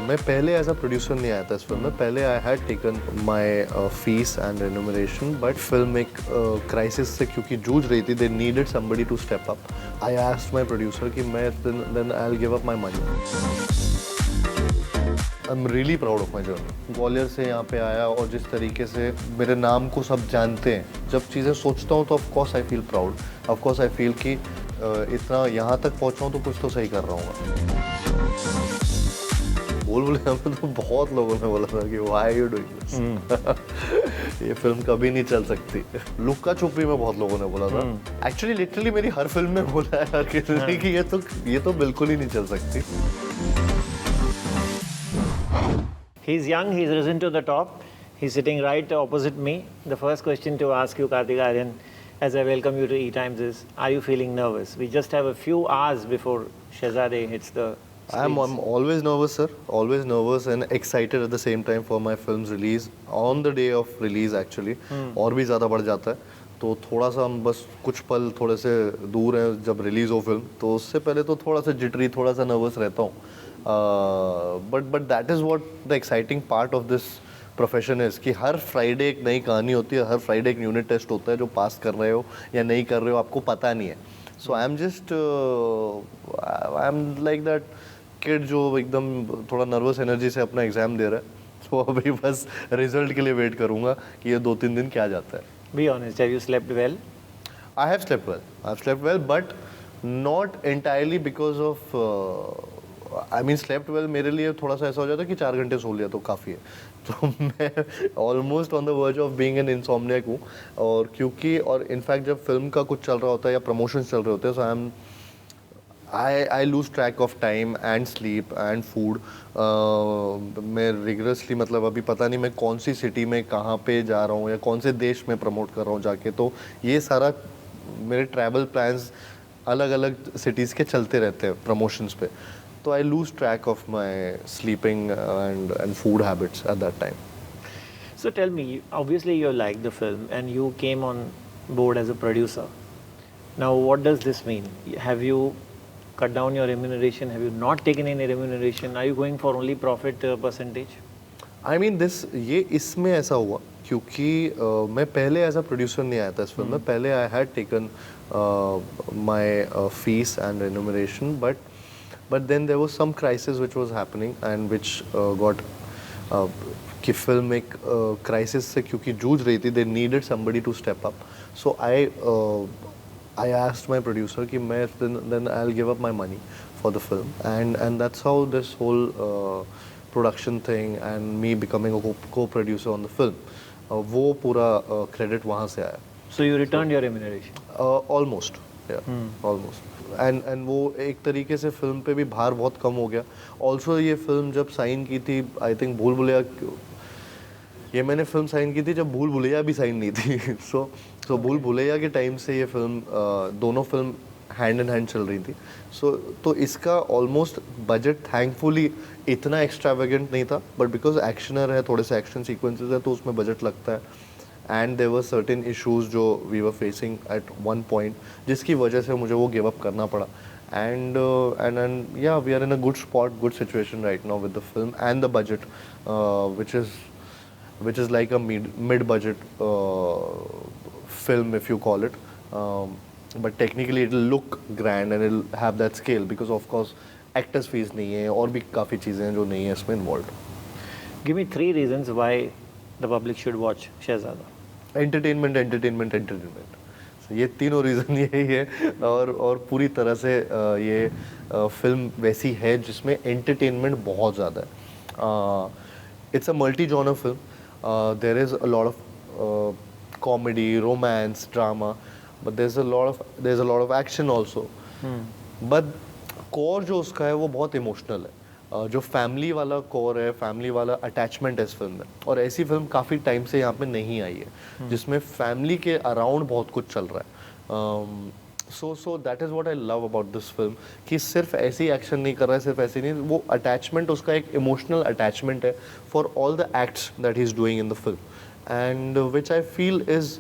मैं पहले as a producer नहीं आया था इस फिल्म में. पहले I had taken my fees and remuneration, but film एक क्राइसिस से क्योंकि जूझ रही थी, they needed somebody to step up. I asked my producer कि मैं then I will give up my money. I am really proud of my journey. Gwalior से यहाँ पे आया और जिस तरीके से मेरे नाम को सब जानते हैं, जब चीज़ें सोचता हूँ तो of course I feel proud. Of course I feel कि इतना यहाँ तक पहुँचा हूँ तो कुछ तो सही कर रहा हूँ. बोल में तो बहुत लोगों ने बोला था कि why are you doing this, ये फिल्म कभी नहीं चल सकती. लुक्का छुपी में बहुत लोगों ने बोला था. एक्चुअली लिटरली मेरी हर फिल्म में बोला है हर किसी ने कि ये तो बिल्कुल ही नहीं चल सकती. He's young, he's risen to the top. He's sitting right opposite me. The first question to ask you, Kartik Aaryan, as I welcome you to E-Times is, are you feeling nervous? We just have a few hours before Shehzade hits the screens. I'm always nervous, sir. Always nervous and excited at the same time for my film's release. On the day of release, actually. और भी ज़्यादा बढ़ जाता है. तो थोड़ा सा हम बस कुछ पल थोड़े से दूर हैं जब रिलीज़ हो फिल्म, तो उससे पहले तो थोड़ा सा जिटरी, थोड़ा सा नर्वस रहता हूँ. But that is what the exciting part of this profession is कि हर फ्राइडे एक नई कहानी होती है, हर फ्राइडे एक यूनिट टेस्ट होता है जो पास कर रहे हो या नहीं कर रहे हो आपको पता नहीं है. So I am like that kid जो एकदम थोड़ा नर्वस एनर्जी से अपना एग्ज़ाम दे रहा है. तो अभी बस रिजल्ट के लिए वेट करूँगा कि ये 2-3 दिन क्या जाता है. Be honest, have you slept well? I have slept well, but not entirely because of slept well मेरे लिए थोड़ा सा ऐसा हो जाता है कि 4 घंटे सो लिया तो काफ़ी है. तो मैं almost on the verge of being an insomniac हूँ. और क्योंकि और इनफैक्ट जब फिल्म का कुछ चल रहा होता है या प्रमोशंस चल रहे होते हैं, सो I lose track of time and sleep and food. मैं रिगरसली मतलब अभी पता नहीं मैं कौन सी सिटी में कहाँ पे जा रहा हूँ या कौन से देश में प्रमोट कर रहा हूँ जाके. तो ये सारा मेरे ट्रैवल प्लान्स अलग अलग सिटीज़ के चलते रहते हैं प्रमोशंस पे. तो I lose track of my sleeping and food habits at that time. So tell me, obviously you liked the film and you came on board as a producer. Now what does this mean? Have you cut down your remuneration? Have you not taken any remuneration? Are you going for only profit percentage? I mean ये इसमें ऐसा हुआ क्योंकि मैं पहले as a producer नहीं आया था इस फिल्म में. पहले I had taken my fees and remuneration, but then there was some crisis which was happening and which got कि फिल्म एक क्राइसिस से क्योंकि जूझ रही थी, they needed somebody to step up. So I asked my producer कि मैं then I'll give up my money for the film, and that's how this whole production thing and me becoming a co-producer on the film, वो पूरा credit वहाँ से आया. So you returned your remuneration? Almost, yeah, almost. And वो एक तरीके से film पे भी भार बहुत कम हो गया. Also ये फिल्म जब साइन की थी, I think भूल भुलैया, ये मैंने फिल्म साइन की थी जब भूल भुलैया भी साइन नहीं थी. सो भूल भुलैया के टाइम से ये फिल्म दोनों फिल्म हैंड इन हैंड चल रही थी. तो इसका ऑलमोस्ट बजट थैंकफुली इतना एक्स्ट्रावेगेंट नहीं था, बट बिकॉज एक्शनर है, थोड़े से एक्शन सीक्वेंसेस है, तो उसमें बजट लगता है. And there were certain issues जो we were facing at one point, जिसकी वजह से मुझे वो गिव अप करना पड़ा. And yeah, we are in a good spot, good situation right now with the film and the budget, which is like a mid-budget film, if you call it. But technically it will look grand and it will have that scale because of course actors fees नहीं है और भी काफ़ी चीज़ें हैं जो नहीं है इसमें involved. Give me 3 reasons why the public should watch Shehzada. Entertainment. So ये तीनों रीज़न यही है और पूरी तरह से ये फिल्म वैसी है जिसमें एंटरटेनमेंट बहुत ज़्यादा है. It's a multi-genre film. There is a lot of comedy, romance, drama, but there's a lot of action also. But core जो उसका है वो बहुत इमोशनल है. जो फैमिली वाला कोर है, फैमिली वाला अटैचमेंट है इस फिल्म में, और ऐसी फिल्म काफ़ी टाइम से यहाँ पे नहीं आई है जिसमें फैमिली के अराउंड बहुत कुछ चल रहा है. So that is what I love about this film कि सिर्फ ऐसे ही एक्शन नहीं कर रहा है, सिर्फ ऐसे नहीं, वो अटैचमेंट उसका एक इमोशनल अटैचमेंट है for all the acts that he is doing in the film, and which I feel is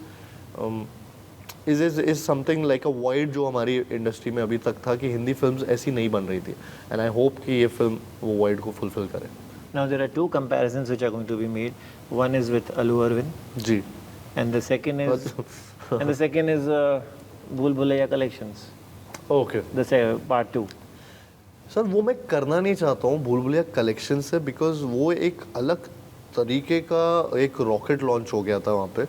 something like a void जो हमारी इंडस्ट्री में अभी तक था कि हिंदी फिल्म्स ऐसी नहीं बन रही थी, एंड आई होप कि ये फिल्म वो वॉइड को फुलफिल करे. Now there are two comparisons which are going to be made. One is with Allu Arvind, ji and the second is Bhool Bhulaiya Collections, okay part 2. Sir वो मैं करना नहीं चाहता हूँ भूल भुलैया कलेक्शन से, बिकॉज वो एक अलग तरीके का एक रॉकेट लॉन्च हो गया था वहाँ पे.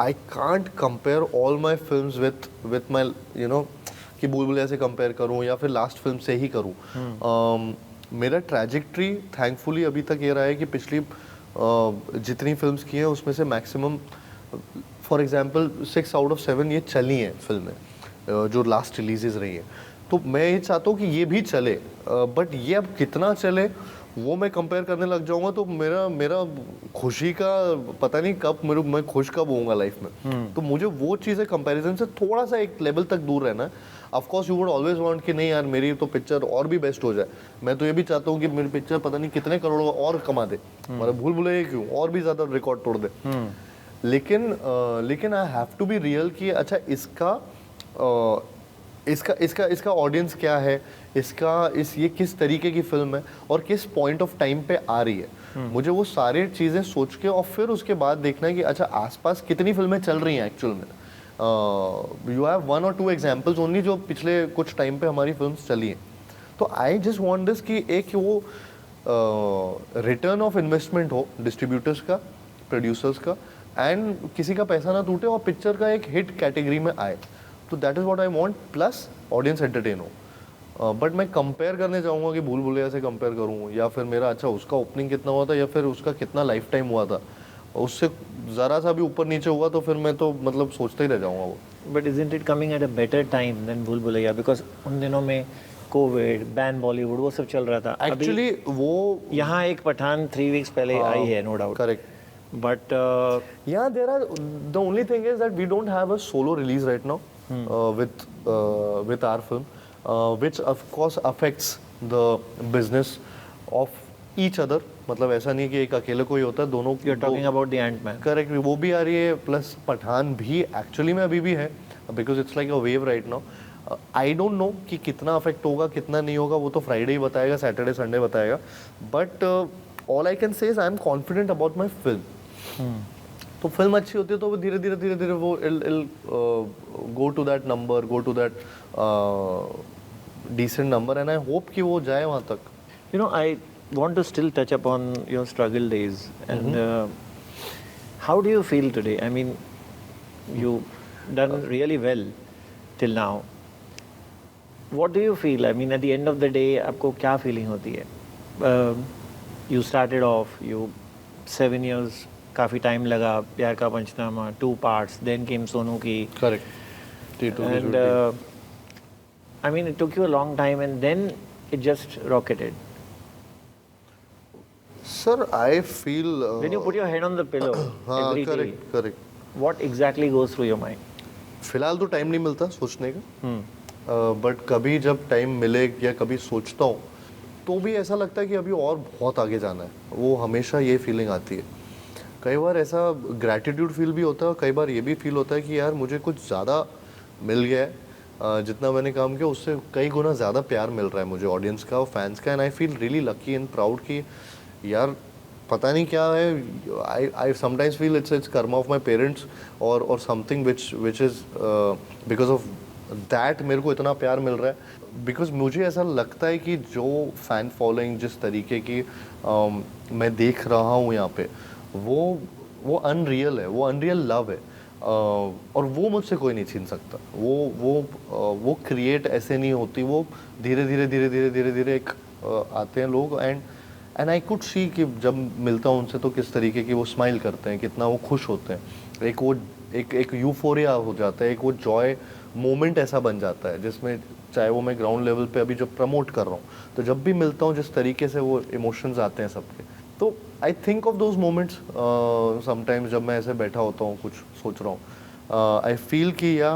I can't compare all my films with my you know कि भूल भुलैया से कंपेयर करूँ या फिर लास्ट फिल्म से ही करूँ. मेरा ट्रैजेक्ट्री थैंकफुली अभी तक ये रहा है कि पिछली जितनी फिल्म्स की हैं उसमें से maximum for example 6 out of 7 ये चली हैं फिल्में जो लास्ट रिलीजेस रही हैं. तो मैं ये चाहता हूँ कि ये भी चले, बट ये अब कितना चले वो मैं कंपेयर करने लग जाऊंगा तो मेरा खुशी का पता नहीं कब मैं खुश कब होऊंगा लाइफ में. तो मुझे वो चीज़ें कंपैरिजन से थोड़ा सा एक लेवल तक दूर रहना है. Of course you would always want कि नहीं यार मेरी तो पिक्चर और भी बेस्ट हो जाए. मैं तो ये भी चाहता हूँ कि मेरी पिक्चर पता नहीं कितने करोड़ों और कमा दे, मतलब भूल भुलैया क्यों और भी ज़्यादा रिकॉर्ड तोड़ दे. लेकिन I have to be real कि अच्छा इसका ऑडियंस क्या है, ये किस तरीके की फिल्म है और किस पॉइंट ऑफ टाइम पे आ रही है. मुझे वो सारी चीज़ें सोच के और फिर उसके बाद देखना है कि अच्छा आसपास कितनी फिल्में चल रही हैं एक्चुअल में. You have 1 or 2 examples only जो पिछले कुछ टाइम पे हमारी फिल्म्स चली हैं. तो आई जस्ट वांट दिस कि एक वो रिटर्न ऑफ इन्वेस्टमेंट हो डिस्ट्रीब्यूटर्स का, प्रोड्यूसर्स का, एंड किसी का पैसा ना टूटे और पिक्चर का एक हिट कैटेगरी में आए. तो that is what I want, plus audience entertain हो. बट मैं कंपेयर करने जाऊंगा कि भूल भुलैया से कंपेयर करूँ या फिर मेरा अच्छा उसका ओपनिंग कितना हुआ था या फिर उसका कितना लाइफ टाइम हुआ था, उससे ज़रा सा भी ऊपर नीचे हुआ तो फिर मैं तो मतलब सोचता ही रह जाऊंगा वो. But isn't it coming at a better time than Bhool Bhulaiya? Because उन दिनों में कोविड, बैन बॉलीवुड वो सब चल रहा था. एक्चुअली वो यहाँ एक पठान 3 weeks पहले आई है, no doubt. Correct. But Yeah, the only thing is that we don't have a solo release right now with our film, which of course affects the business of each other. मतलब ऐसा नहीं कि एक अकेले को ही होता है, दोनों. you're talking about the Ant-Man. Correct, वो भी आ रही है प्लस पठान भी एक्चुअली में अभी भी है, because it's like a wave right now. I don't know कि कितना अफेक्ट होगा कितना नहीं होगा, वो तो फ्राइडे ही बताएगा, सैटरडे संडे बताएगा. But all I can say is I am confident about my film. तो फिल्म अच्छी होती है तो वो धीरे धीरे वो go to that number, go to that decent number, and I hope कि वो जाए वहाँ तक. You know, I want to still touch upon your struggle days. And how do you feel today? I mean, you've done really well till now. What do you feel? I mean, at the end of the day, आपको क्या feeling होती है? You started off, 7 years, काफ़ी time लगा, प्यार का पंचनामा, 2 parts, then came Sonu की. Correct. And I mean, it took you a long time, and then it just rocketed. Sir, I feel. When you put your head on the pillow every day, correct. what exactly goes through your mind? फिलहाल तो time नहीं मिलता सोचने का, but कभी जब time मिले या कभी सोचता हूँ तो भी ऐसा लगता है कि अभी और बहुत आगे जाना है. वो हमेशा ये फीलिंग आती है. कई बार ऐसा ग्रैटिट्यूड फील भी होता है और कई बार ये भी फील होता है कि यार मुझे कुछ ज़्यादा मिल गया है. जितना मैंने काम किया उससे कई गुना ज़्यादा प्यार मिल रहा है मुझे ऑडियंस का और फैंस का. And I feel really lucky and proud कि यार पता नहीं क्या है. I sometimes feel it's karma of my parents or something which is because of that मेरे को इतना प्यार मिल रहा है. बिकॉज मुझे ऐसा लगता है कि जो फ़ैन फॉलोइंग जिस तरीके की मैं देख रहा हूँ यहाँ पे वो अनरियल है, वो अनरियल लव है. और वो मुझसे कोई नहीं छीन सकता. वो क्रिएट ऐसे नहीं होती, वो धीरे धीरे एक आते हैं लोग. एंड आई कुड सी कि जब मिलता हूँ उनसे तो किस तरीके की वो स्माइल करते हैं, कितना वो खुश होते हैं. एक यूफोरिया हो जाता है, एक वो जॉय मोमेंट ऐसा बन जाता है जिसमें चाहे वो मैं ग्राउंड लेवल पे अभी जब प्रमोट कर रहा हूँ तो जब भी मिलता हूँ जिस तरीके से वो इमोशंस आते हैं सबके, तो I think of those moments sometimes जब मैं ऐसे बैठा होता हूँ कुछ सोच रहा हूँ. आई फील कि या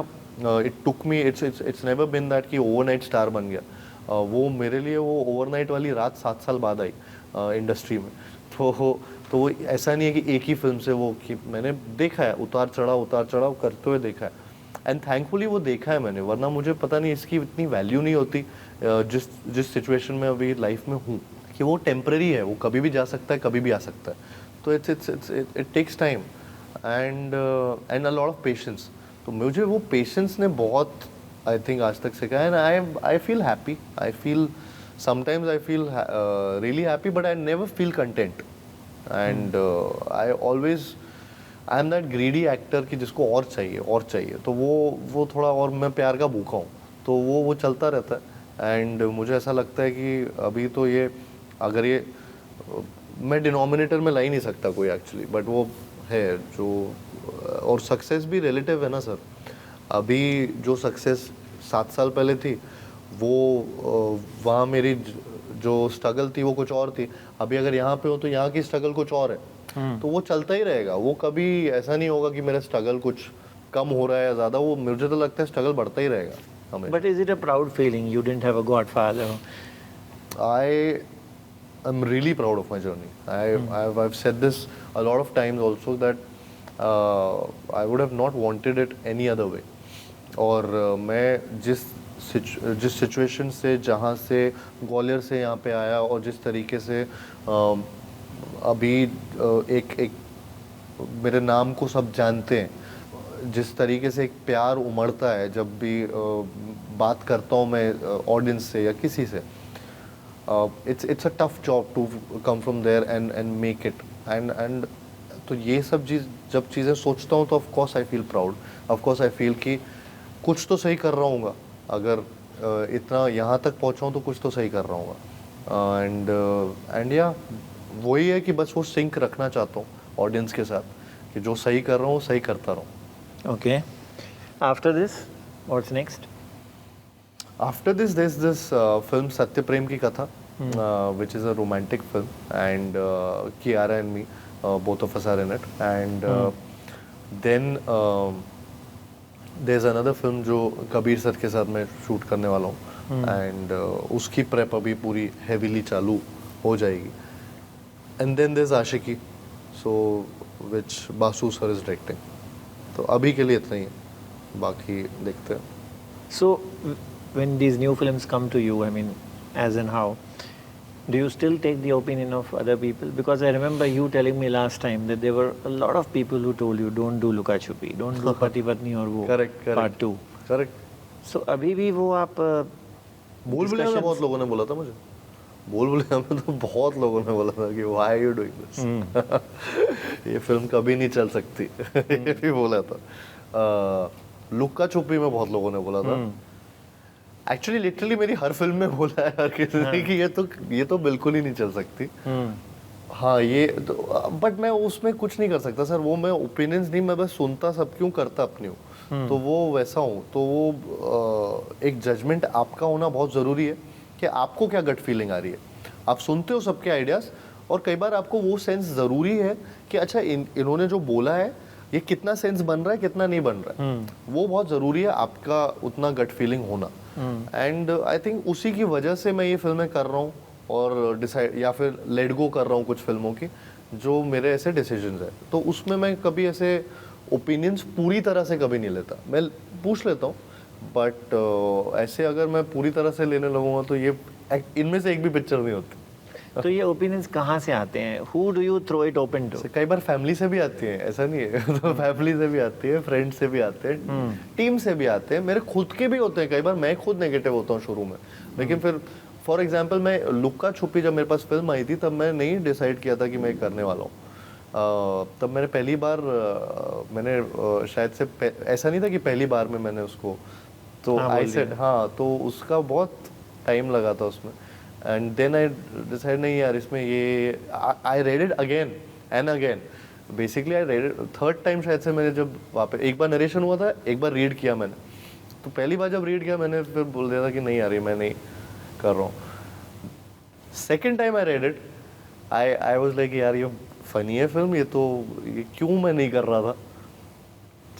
it took me, it's never been that कि ओवरनाइट स्टार बन गया. वो मेरे लिए वो ओवरनाइट वाली रात 7 साल बाद आई इंडस्ट्री में. तो वो ऐसा नहीं है कि एक ही फिल्म से वो कि मैंने देखा है उतार चढ़ाव करते हुए देखा है. एंड थैंकफुली वो देखा है मैंने, वरना मुझे पता नहीं इसकी इतनी वैल्यू नहीं होती जिस सिचुएशन में अभी लाइफ में हूँ कि वो टेम्पररी है, वो कभी भी जा सकता है, कभी भी आ सकता है. तो it takes time and a lot of patience. तो मुझे वो पेशेंस ने बहुत आई थिंक आज तक सिखाया. And I feel happy, I feel sometimes I feel really happy, but I never feel content. And I always I am that greedy actor कि जिसको और चाहिए और चाहिए. तो वो थोड़ा, और मैं प्यार का भूखा हूँ, तो वो चलता रहता है. एंड मुझे ऐसा लगता है कि अभी तो ये अगर ये मैं डिनोमिनेटर में ला ही नहीं सकता कोई एक्चुअली, बट वो है जो. और सक्सेस भी रिलेटिव है ना सर. अभी जो सक्सेस 7 साल पहले थी, वो वहाँ मेरी जो स्ट्रगल थी वो कुछ और थी. अभी अगर यहाँ पे हो तो यहाँ की स्ट्रगल कुछ और है. तो वो चलता ही रहेगा. वो कभी ऐसा नहीं होगा कि मेरा स्ट्रगल कुछ कम हो रहा है या ज़्यादा. वो मुझे तो लगता है स्ट्रगल बढ़ता ही रहेगा हमें. But is it a proud feeling you didn't have a godfather? I'm really proud of my journey. I've said this a lot of times also that I would have not wanted it any other way. और मैं जिस situation से, जहाँ से ग्वालियर से यहाँ पे आया, और जिस तरीके से अभी एक मेरे नाम को सब जानते हैं, जिस तरीके से एक प्यार उमड़ता है जब भी बात करता हूँ मैं ऑडियंस से या किसी से. It's a tough job to come from there and make it. And तो ये सब जब चीज़ें सोचता हूँ तो of course I feel proud. Of course I feel कि कुछ तो सही कर रहा हूँगा. अगर इतना यहाँ तक पहुँचा हूँ तो कुछ तो सही कर रहा हूँगा. एंड या वही है कि बस वो सिंक रखना चाहता हूँ ऑडियंस के साथ, कि जो सही कर रहा हूँ सही करता रहूँ. Okay. After this, what's next? After this, there's this film Satya Prem Ki Katha, which is a romantic film, and Kiara and me, both of us are in it. And then there's another film जो Kabir sir के साथ मैं shoot करने वाला हूँ. And उसकी prep अभी पूरी heavily चालू हो जाएगी. And then there's Ashiki, so which Basu sir is directing. तो अभी के लिए इतना ही है, बाकी देखते हैं. So, when these new films come to you, I mean, as in how, do you still take the opinion of other people? Because I remember you telling me last time that there were a lot of people who told you, don't do Luka Chupi, don't do Pati Patni or वो Correct. part 2. Correct. So, अभी भी वो आप भूल भुलैया में बहुत लोगों ने बोला था मुझे. भूल भुलैया में तो बहुत लोगों ने बोला था कि why are you doing this? ये फिल्म कभी नहीं चल सकती. ये भी बोला था. लुक्का छुपी में बहुत लोगों ने बोला था. एक्चुअली लिटरली मेरी हर फिल्म में बोला है हर किसी ने कि ये तो बिल्कुल ही नहीं चल सकती. हाँ ये तो, बट मैं उसमें कुछ नहीं कर सकता सर. वो मैं ओपिनियंस नहीं, मैं बस सुनता सब क्यों, करता अपनी हूँ. तो वो वैसा हूँ. तो वो एक जजमेंट आपका होना बहुत ज़रूरी है कि आपको क्या गट फीलिंग आ रही है. आप सुनते हो सबके आइडियाज़, और कई बार आपको वो सेंस ज़रूरी है कि अच्छा इन्होंने जो बोला है ये कितना सेंस बन रहा है, कितना नहीं बन रहा है. वो बहुत ज़रूरी है आपका उतना गट फीलिंग होना. एंड आई थिंक उसी की वजह से मैं ये फिल्में कर रहा हूँ, और डिसाइड या फिर लेट गो कर रहा हूँ कुछ फिल्मों की जो मेरे ऐसे डिसीजंस है. तो उसमें मैं कभी ऐसे ओपिनियंस पूरी तरह से कभी नहीं लेता. मैं पूछ लेता हूँ, बट ऐसे अगर मैं पूरी तरह से लेने लगूँगा तो ये इनमें से एक भी पिक्चर नहीं होती. तो ये ओपिनियंस कहाँ से आते हैं? Who do you throw it open to? कई बार फैमिली से भी आती है, ऐसा नहीं है. तो फैमिली से भी आती है, फ्रेंड से भी आते हैं, टीम से भी आते हैं, मेरे खुद के भी होते हैं. कई बार मैं खुद नेगेटिव होता हूँ शुरू में, लेकिन फिर फॉर एग्जांपल मैं लुक्का छुपी जब मेरे पास फिल्म आई थी तब मैं नहीं डिसाइड किया था कि मैं करने वाला हूँ. तब मैंने पहली बार शायद से ऐसा नहीं था कि पहली बार में मैंने उसको, तो आई सेड हाँ, तो उसका बहुत टाइम लगा था उसमें. एंड देन आई डिसाइड नहीं यार इसमें ये, I read it again and again. Basically I read it third time शायद से. मैंने जब वापस एक बार नरेशन हुआ था, एक बार रीड किया मैंने. तो पहली बार जब रीड किया मैंने फिर बोल दिया था कि नहीं यार ये मैं नहीं कर रहा हूँ. Second time I read it, I was like यार ये फनी है फिल्म, ये क्यों मैं नहीं कर रहा था.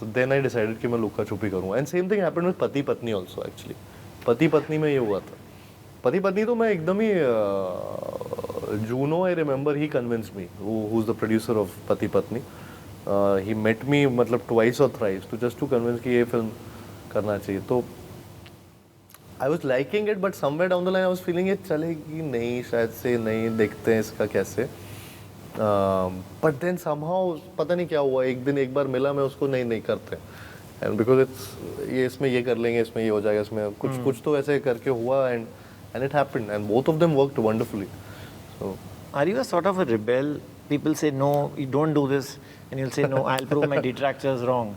तो देन आई डिसाइडेड कि मैं लुक्का छुपी करूँगा. And same thing happened with पति पत्नी ऑल्सो. एक्चुअली पति पत्नी में ये हुआ था. पति पत्नी तो मैं एकदम ही you know, I remember he convinced me, who is the producer of Pati Patni. He met me मतलब ट्वाइस और thrice to just to convince कि ये फिल्म करना चाहिए. तो I was liking it but somewhere down the line I was feeling ये चलेगी नहीं, शायद से नहीं, देखते हैं इसका कैसे। बट देन समहाउ पता नहीं क्या हुआ, एक दिन एक बार मिला, मैं उसको नहीं करते, एंड बिकॉज इट्स ये इसमें ये कर लेंगे, इसमें ये हो जाएगा, इसमें कुछ तो ऐसे करके हुआ, and it happened and both of them worked wonderfully. So Are you a sort of a rebel? People say no, you don't do this, and you'll say no, I'll prove my detractors wrong.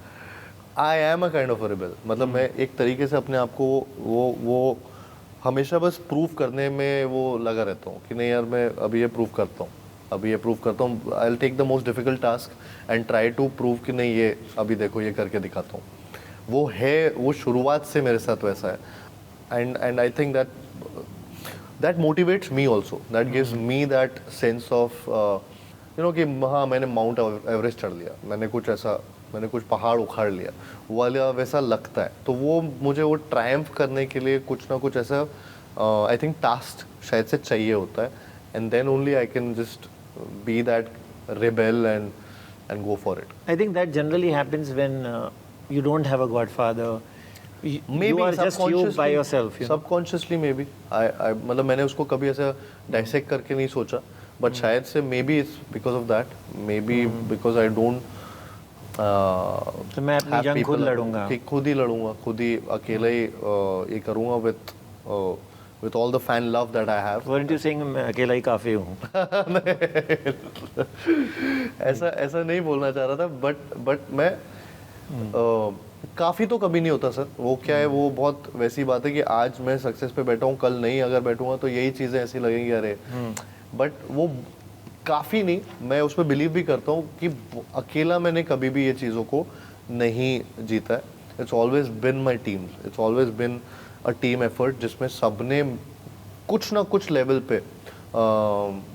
I am a kind of a rebel, मतलब मैं एक तरीके से अपने आप को वो हमेशा बस प्रूव करने में वो लगा रहता हूँ कि नहीं यार मैं अभी ये प्रूव करता हूँ, अभी ये प्रूव करता हूँ। I will take the most difficult task and try to prove कि नहीं ये अभी देखो ये करके दिखाता हूँ। वो है, वो शुरुआत से मेरे साथ वैसा है, and I think that motivates me also, that gives me that sense of कि हाँ मैंने माउंट एवरेस्ट चढ़ लिया, मैंने कुछ पहाड़ उखाड़ लिया वाला वैसा लगता है। तो वो मुझे वो ट्रायम्फ करने के लिए कुछ ना कुछ ऐसा आई थिंक टास्क शायद से चाहिए होता है, and then only I can just be that rebel and go for it. I think that generally happens when you don't have a godfather. You are just you by yourself. You know? Subconsciously maybe I मतलब मैंने उसको कभी ऐसा dissect करके नहीं सोचा, but शायद से may be it's because of that, may be because I don't तो मैं अपनी जंग खुद लड़ूंगा, खुद ही लड़ूंगा, खुद ही अकेले ही ये करूंगा with all the fan love that I have. Weren't you saying मैं अकेला ही काफी हूँ? ऐसा नहीं बोलना चाह रहा था, बट मैं काफ़ी तो कभी नहीं होता सर। वो क्या है, वो बहुत वैसी बात है कि आज मैं सक्सेस पे बैठा हूँ, कल नहीं अगर बैठूंगा तो यही चीज़ें ऐसी लगेंगी अरे, बट वो काफ़ी नहीं। मैं उस पर बिलीव भी करता हूँ कि अकेला मैंने कभी भी ये चीज़ों को नहीं जीता है। It's always been my teams, it's always been a team effort जिसमें सबने कुछ ना कुछ लेवल पे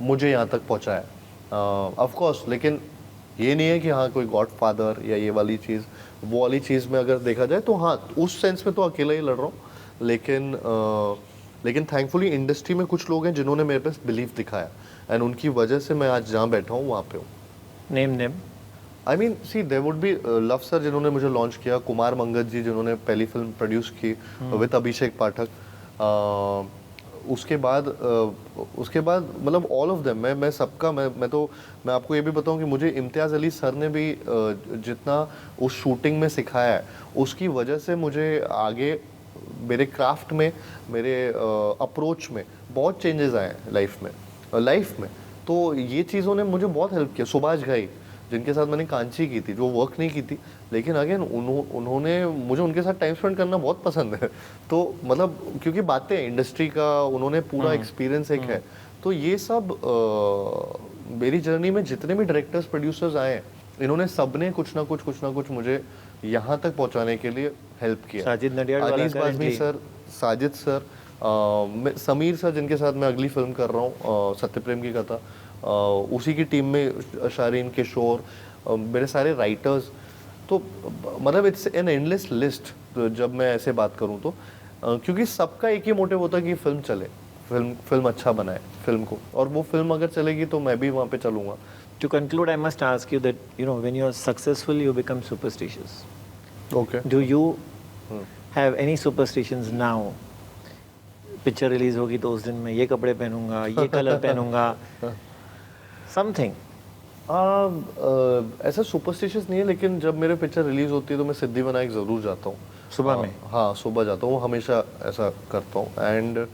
मुझे यहाँ तक पहुँचाया। ऑफ कोर्स, लेकिन ये नहीं है कि हाँ कोई गॉड फादर या ये वाली चीज़, वो वाली चीज़ में अगर देखा जाए तो हाँ उस सेंस में तो अकेला ही लड़ रहा हूँ, लेकिन थैंकफुली इंडस्ट्री में कुछ लोग हैं जिन्होंने मेरे पे बिलीव दिखाया, एंड उनकी वजह से मैं आज जहाँ बैठा हूँ वहाँ पे हूँ। Name I mean see there would be Luv sir जिन्होंने मुझे लॉन्च किया, कुमार मंगत जी जिन्होंने पहली फिल्म प्रोड्यूस की विद अभिषेक पाठक, उसके बाद मतलब ऑल ऑफ देम, मैं सबका मैं आपको ये भी बताऊं कि मुझे इम्तियाज़ अली सर ने भी जितना उस शूटिंग में सिखाया है उसकी वजह से मुझे आगे मेरे क्राफ्ट में, मेरे अप्रोच में बहुत चेंजेस आए हैं लाइफ में। तो ये चीज़ों ने मुझे बहुत हेल्प किया। सुभाष घाई जिनके साथ मैंने कांची की थी, जो वर्क नहीं की थी, लेकिन अगेन उन्होंने मुझे उनके साथ टाइम स्पेंड करना बहुत पसंद है। तो मतलब क्योंकि बातें इंडस्ट्री का उन्होंने पूरा एक्सपीरियंस एक है, तो ये सब मेरी जर्नी में जितने भी डायरेक्टर्स प्रोड्यूसर्स आए, इन्होंने सबने कुछ ना कुछ मुझे यहाँ तक पहुँचाने के लिए हेल्प किया। Sajid Nadiadwala, Anees Bazmee sir, Sajid sir, Sameer sir जिनके साथ मैं अगली फिल्म कर रहा हूँ सत्यप्रेम की कथा, उसी की टीम में शारीन, किशोर, मेरे सारे राइटर्स। तो मतलब इट्स एन एंडलेस लिस्ट जब मैं ऐसे बात करूं तो, क्योंकि सबका एक ही मोटिव होता है कि फिल्म चले, फिल्म अच्छा बनाए फिल्म को, और वो फिल्म अगर चलेगी तो मैं भी वहाँ पे चलूँगा। To conclude, I must ask you that, when you're successful, you become superstitious. Okay. Do you have any superstitions now? Picture release होगी तो उस दिन मैं ये कपड़े पहनूंगा, ये कलर पहनूंगा, समथिंग। ऐसा सुपरस्टिशियस नहीं है, लेकिन जब मेरे पिक्चर रिलीज होती है तो मैं सिद्धिविनायक ज़रूर जाता हूँ सुबह में। हाँ सुबह जाता हूँ, हमेशा ऐसा करता हूँ। And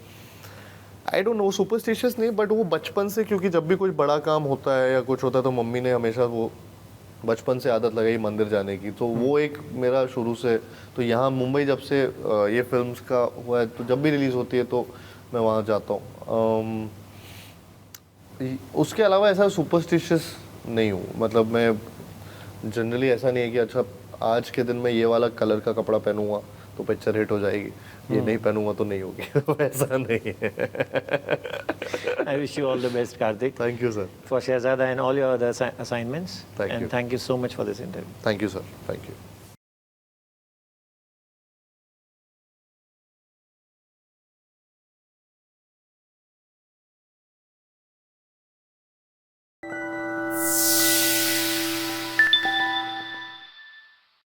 I don't know, superstitious नहीं, बट वो बचपन से, क्योंकि जब भी कोई बड़ा काम होता है या कुछ होता है तो मम्मी ने हमेशा वो बचपन से आदत लगाई मंदिर जाने की, तो वो एक मेरा शुरू से। तो यहाँ मुंबई जब से ये फिल्म्स का हुआ है, तो जब भी रिलीज़ होती है तो मैं वहाँ जाता हूँ। उसके अलावा ऐसा सुपरस्टिशियस नहीं हूँ, मतलब मैं जनरली ऐसा नहीं है कि अच्छा आज के दिन मैं ये वाला कलर का कपड़ा पहनूंगा तो पिक्चर हिट हो जाएगी, ये नहीं पहनूंगा तो नहीं होगी। ऐसा नहीं है। I wish you all the best, Karthik. Thank you, sir. For Shehzada and all your other assignments. Thank you. And thank you so much for this interview. Thank you, sir. Thank you.